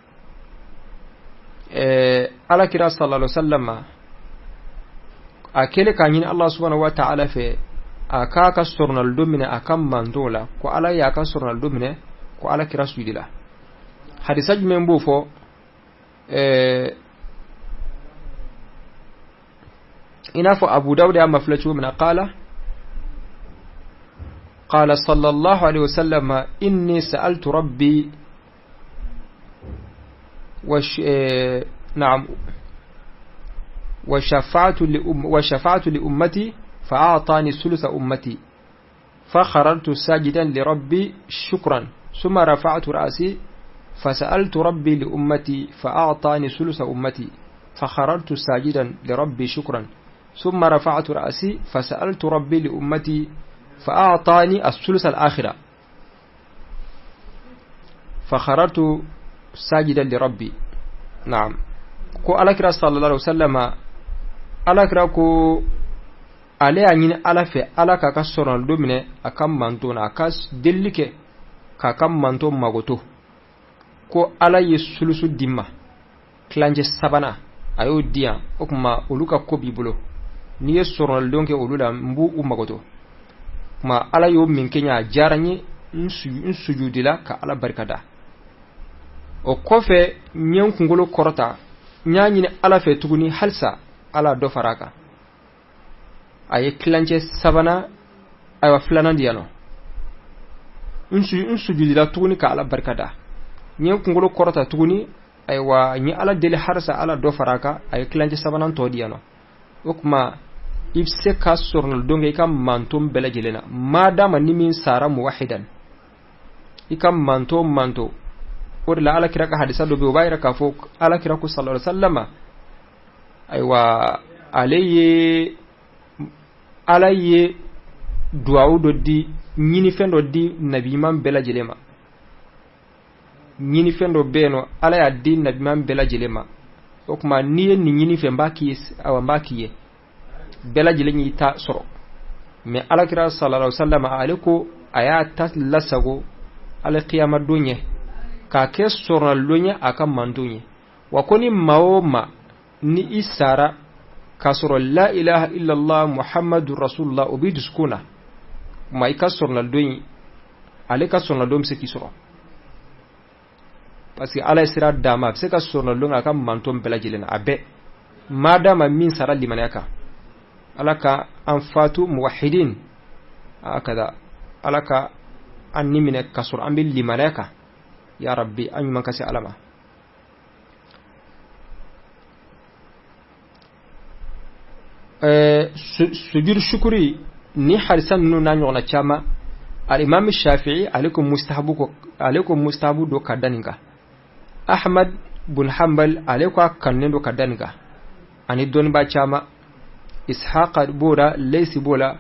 ala kira sallallahu alaihi wasallam akele kanyin Allah subhanahu wa ta'ala fe aka ka sornal domine akam mandola ko ala ya ka sornal domine ko ala kira sujudi la hadisa jumen bo fo ina fo Abu Dawud ya maflachu min قال صلى الله عليه وسلم إني سألت ربي وشفعت لأمتي فأعطاني ثلث أمتي فخررت ساجدا لربي شكرا ثم رفعت رأسي فسألت ربي لأمتي فأعطاني ثلث أمتي فخررت ساجدا لربي شكرا ثم رفعت رأسي فسألت ربي لأمتي فأعطاني الثلث الآخرة فخررت ساجدا لربي. نعم كو ألاكرا صلى الله عليه وسلم ألاكرا كو علي أنين ألافي ألاكا كسرنا الدومنة أكام مانتون أكاس دلك كاكام مانتون مغوتو كو ألا يسلسو ديما كلانجي سابانا أيو ديان أكما أولوكا كوبي بلو نيه سرنا الدونك أولولا مبو مغوتو ma ala yo min kenya jaranye nsujudila ka ala barkada o kofe nyen kungolo korota nyanyine ala fe tuguni halsa ala do faraka ay klanje sabana ay flana diano nsujudila tuguni ka ala barkada nyen kungolo korota tuguni ay wa nyi ala dele harsa ala do faraka ay klanje sabana to diano okuma ibse ka sornal donge ikam mantum belajelena madama nimin sara muwahidan ikam manto or la ala kira ka hadisa do be bayra ka fo ala kira ku sallallahu alaihi wasallama aywa alaye duawu do di nyini fendo di nabi man belajelema nyini fendo beno ala ya di nabi man belajelema okuma niye ni nyini fe mbaki awa mbaki bela jilenyi ta soro me alakira sallallahu alaihi wasallam aliko aya ta lasago al qiyamah dunye ka ke soro lunye aka mandunye wa koni maoma ni isara ka soro la ilaha illa allah muhammadur rasulullah obiduskuna mai ka soro lunye alika soro dom se ki soro parce que ala sira dama se ka soro lunye aka mantom bela jilena abe madama min sara limanaka alaka anfatu muwahhidin akada alaka anni min kasur ambil limanaka ya rabbi an man kasi alama sujud shukri ni harisan nu nanyo na chama al imam shafi'i alaikum mustahabu do kadaninga ahmad bin hanbal alaikum kannendo kadaninga ani don ba chama ishaq bora laysi bola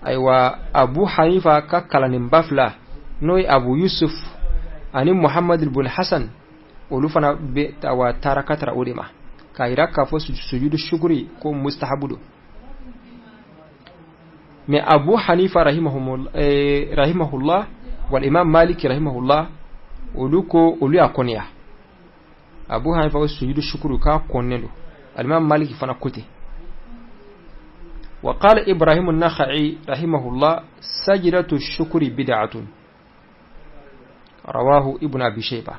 aywa abu hanifa ka kalanin bafla noy abu yusuf ani muhammad ibn hasan olufana be tawa tarakatra odema kaira ka fo sujudu shukri ko mustahabudo me abu hanifa rahimahullah wal imam malik rahimahullah olu akonia abu hanifa sujudu shukri ka konendo al imam malik fana kote. وقال إبراهيم النخعي رحمه الله سجدة الشكر بدعة رواه ابن أبي شيبة.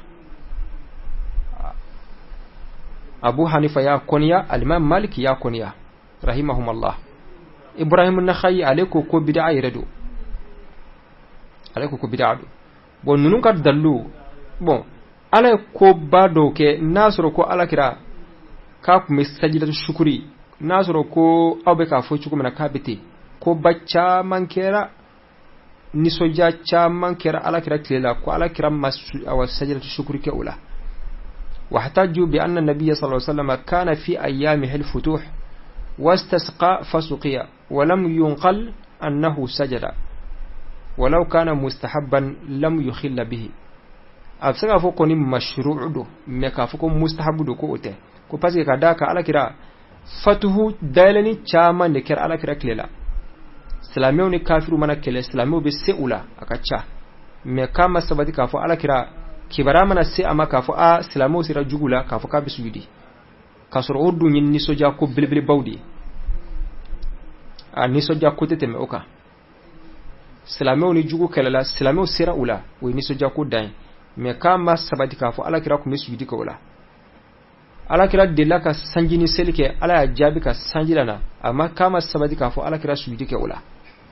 أبو حنيفة يا كونيا الإمام مالك يا كونيا رحمهم الله. إبراهيم النخعي عليكو كو بدعة يردو عليكو كو بدعة bon nunu ka dallu bon ala ko bado ke nasro ko ala kira ka ku sajidatu shukri nasoro ko awbe ka fo cuko mena kabete ko bacca mankera ni soja cha mankera ala kira klela ko ala kira masu aw sajidatu shukri ke ula واحتجوا بأن النبي صلى الله عليه وسلم كان في أيامه الفتوح واستسقى فسقيا ولم ينقل أنه سجد ولو كان مستحبا لم يخل به أبسغا فوقني مشروع دو مكا فوق مستحب دو كوته كو باسكي كداكا على كرا fatuhu dalani chama ne ker ala kira klela islamiyo ni kafiru mana kele islamiyo be seula akacha me kama sabati kafo ala kira kibara mana se ama kafo a islamiyo sira jugula kafo ka bisudi kasoro oddu nyin ni soja ko bilbil bawdi a ni soja ko tete me oka islamiyo ni jugu kelela islamiyo sira ula we ni soja ko dan me kama sabati kafo ala kira ko misudi ko ula ala kira dilla ka sanjini selike ala ya jabi ka sanjilana amma kama sabati kafo ala kira sudi ke ula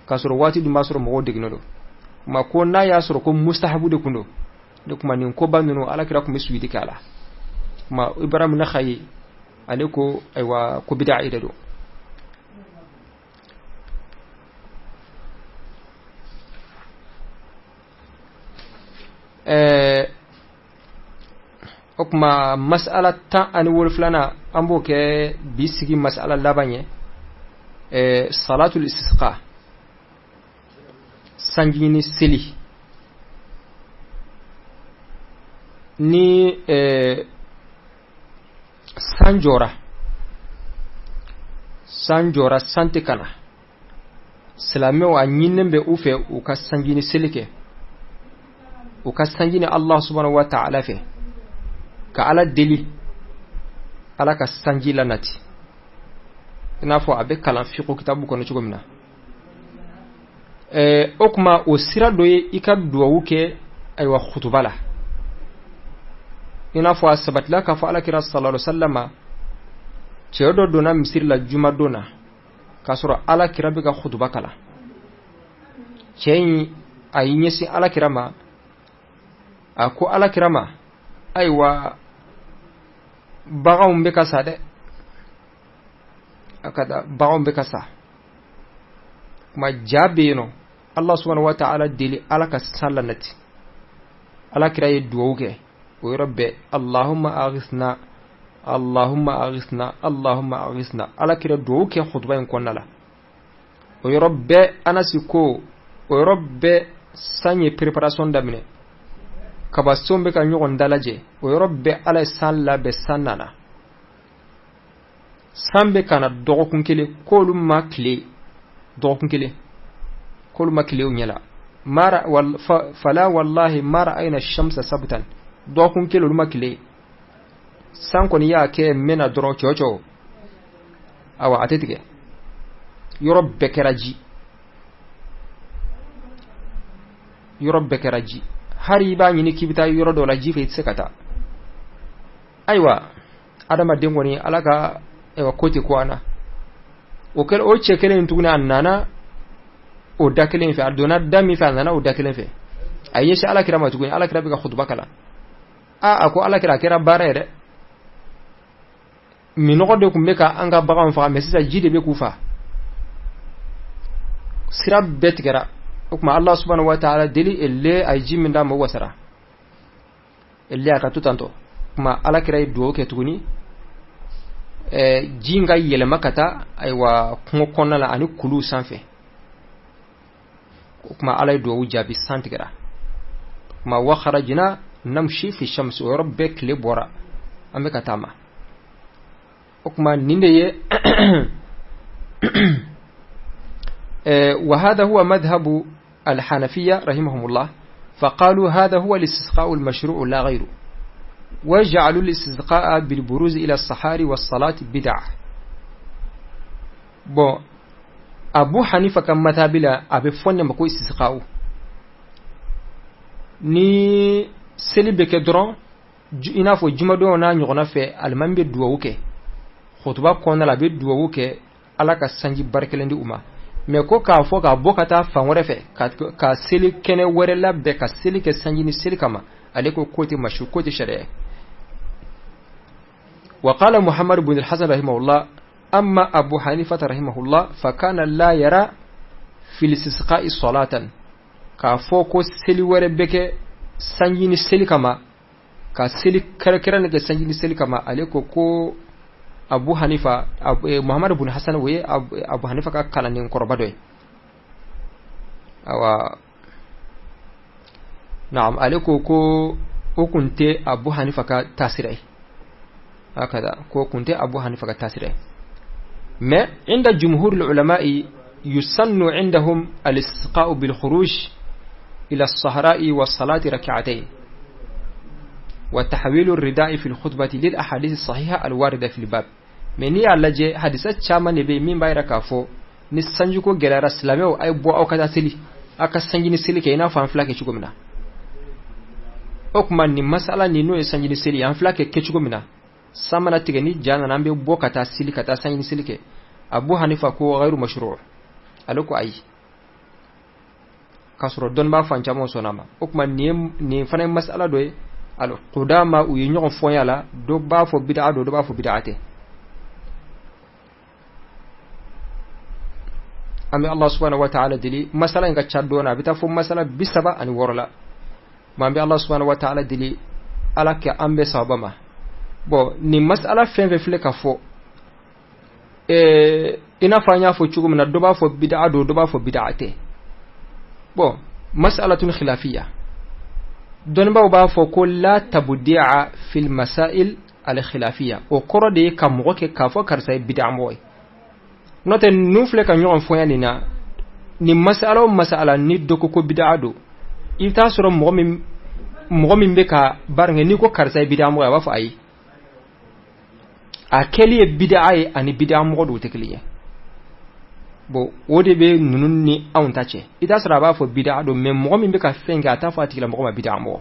kasoro wati dum masoro mo degnolo ma ko na ya soro ko mustahabu de kundo de kuma nin ko banduno ala kira ko misudi kala ma ibrahim na khayi ale ko aywa ko bid'a ida do okuma mas'ala ta ani wolflana ambo ke bisigi mas'ala labanye salatul istisqa sanjini seli ni sanjora sante kana silame wa nyinnembe ufe u ka sanjini selike u ka sanjini Allah subhanahu wa ta'ala fe ka ala deli ala ka sanjila nati ina fo abe kalan fiqo kitabu kono chugomna okuma o sira doye ika duwuke aywa khutubala ina fo sabatla ka fa ala kira sallallahu alaihi wasallama ceedo dona misir la juma dona kasoro ala kira be ka khutuba kala ceyi ayinyesi ala kirama ako ala kirama aywa bagawum be kasa de akada bagawum be kasa ma jabino Allah subhanahu wa ta'ala dili ala ka sallanati ala kira ye duwuke o rabbe allahumma aghithna allahumma aghithna ala kira duwuke khutba en konnala o rabbe anasiko o rabbe sanye preparation damine kaba sombe ka nyogon dalaje o rabbe ala salla be sannana sambe kana dogokun kele kolum makle dogokun kele kolum makle unyala mara wal fala wallahi mara aina shamsa sabtan dogokun kele luma kle sanko ni yake mena doro chocho awa atetike yorobbe keraji hari ba nyini kibita yoro dola jife tsekata aiwa adama dengoni alaka ewa kote kwana okel o chekele ntuguna annana o dakelen fe adona dami fe annana o dakelen fe ayeshi ala kira matuguni ala kira biga khutba kala ako ala kira bare minogo de kumbe ka anga bagan fa mesisa jide be kufa sirab betkara okuma Allah subhanahu wa ta'ala deli elle ay jiminda mo wasara elle aka tutanto kuma ala kira do ke tuguni jinga yele makata aywa kungo konnala ani kulu sanfe kuma ala do wujabi santigara kuma wa kharajna namshi fi shams wa rabbik libora ameka tama okuma nindeye وهذا هو مذهب الحنفية رحمهم الله فقالوا هذا هو الاستسقاء المشروع لا غيره وجعلوا الاستسقاء بالبروز إلى الصحاري والصلاة بدع bon Abu Hanifa kan matabila abe fonne mako istisqa'u ni celibe ke dron ina fo jumado na nyogona fe almambe duwuke khutba konna la be duwuke alaka sanji barkelendi umma me ko ka fo ka bokata fanwore fe ka seli kene wore la be ka seli ke sanji ni seli kama aleko koti mashu koti sharia وقال محمد بن الحسن رحمه الله أما أبو حنيفة رحمه الله فكان لا يرى في الاستسقاء صلاة كفوكو سلي وربك سنجين سلي كما كسلي كركران كسنجين سلي كما عليكو كو أبو حنيفة محمد بن الحسن وي أبو حنيفة كالانين قربادوي أو نعم عليكو كو وكنت أبو حنيفة كتاسري هكذا كو كنت أبو حنيفة كتاسري ما عند جمهور العلماء يسن عندهم الاستسقاء بالخروج إلى الصحراء والصلاة ركعتين وتحويل الرداء في الخطبة للأحاديث الصحيحة الواردة في الباب من يعلج حديثة شاما نبي من بايرا كافو نسانجوكو جلارة سلامي أي بوا أو كتا سلي أكا سنجيني سلي كينا فانفلاك يشوكو منا أكما نمسألة نينو يسانجيني سلي ينفلاك يشوكو منا سامنا تغني جانا نامبي بوا كتا سلي كتا سنجيني سلي كي أبو حنيفة كو غير مشروع ألوكو أي kasro don ba fanchamo sonama okuma ni fana masala doy alo qudama u yinyo foyala do ba fo bid'a do ba fo bid'ate ami Allah subhanahu wa ta'ala dili masala nga chaddo na bita fo masala bisaba ani worla mambi Allah subhanahu wa ta'ala dili alaka ambe sabama bo ni masala fenve fle ka fo ina fanya fo chugum na do ba fo bid'a do ba fo bid'ate bon مسألة خلافية دون با فوكو لا تبديع في المسائل الخلافية وكرو دي كاموكي كافو كارساي بدع موي نوت نوفل كان يون فويانينا ني مسألة ني دوكو بدع دو يتا سورو مومين بكا بارغي ني كو كارساي بدع موي وافو اي اكلي بدع اي اني بدع مو دو تكليه bo wode be nunun ni aunta ce ita sura ba fo bid'a do men mo min be ka fenga ta fati la mo ma bid'a mo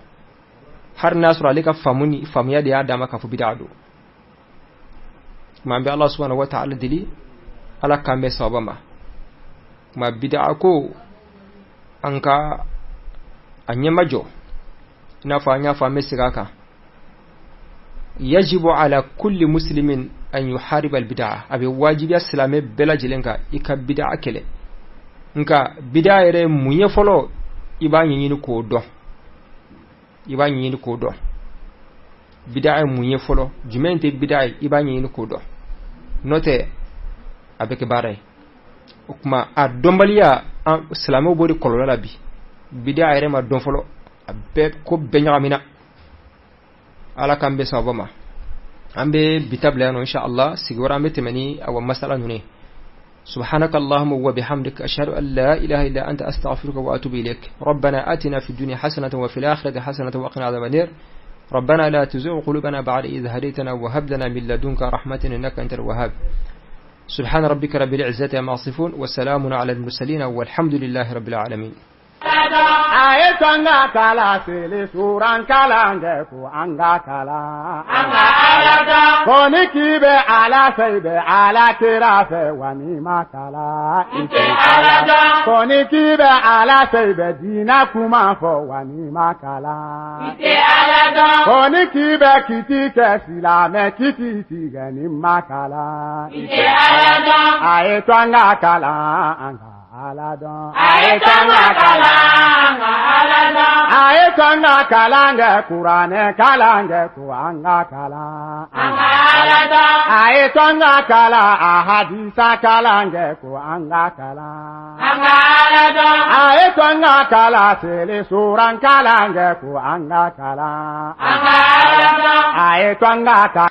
har nasura le ka famuni famiya da ya dama ka fo bid'a do ma bi Allah subhanahu wa ta'ala dili ala kambe sabama ma bid'a ko anka anya majo ina fa nya fa mesigaka yajibu ala kulli muslimin an yuharib al bid'a abi wajibi islame bela jilenka ika bid'a kele nka bid'a ere munye folo ibanyi nyini ko do bid'a munye folo jumente bid'a ibanyi nyini ko do note abeke bare okuma adombaliya islame bodi kolola bi bid'a ere ma don folo abe ko benyamina ala kambe sabama ambe bitabla no insha Allah sigura ambe temani aw masala nune subhanaka allahumma wa bihamdika ashhadu an la ilaha illa anta astaghfiruka wa atubu ilaik rabbana atina fid dunya hasanatan wa fil akhirati hasanatan wa qina adhaban nar ربنا لا تزغ قلوبنا بعد إذ هديتنا وهب لنا من لدنك رحمة إنك أنت الوهاب سبحان ربك رب العزة عما يصفون وسلام على المرسلين والحمد لله رب العالمين Ayetanga kala sele suran kalange ku anga kala alada koni kibe ala sebe ala kirafe wani makala ite alada koni kibe ala sebe dina kuma fo wani makala ite alada koni kibe kitike silame kititi gani makala ite alada ayetanga kala anga aladon ayetanga kalanga aladon ayetanga kalanga Qur'ane kalanga kuanga kala anga aladon ayetanga kala ahadisa kalanga kuanga kala anga aladon ayetanga kala sele suran kalanga kuanga kala anga aladon ayetanga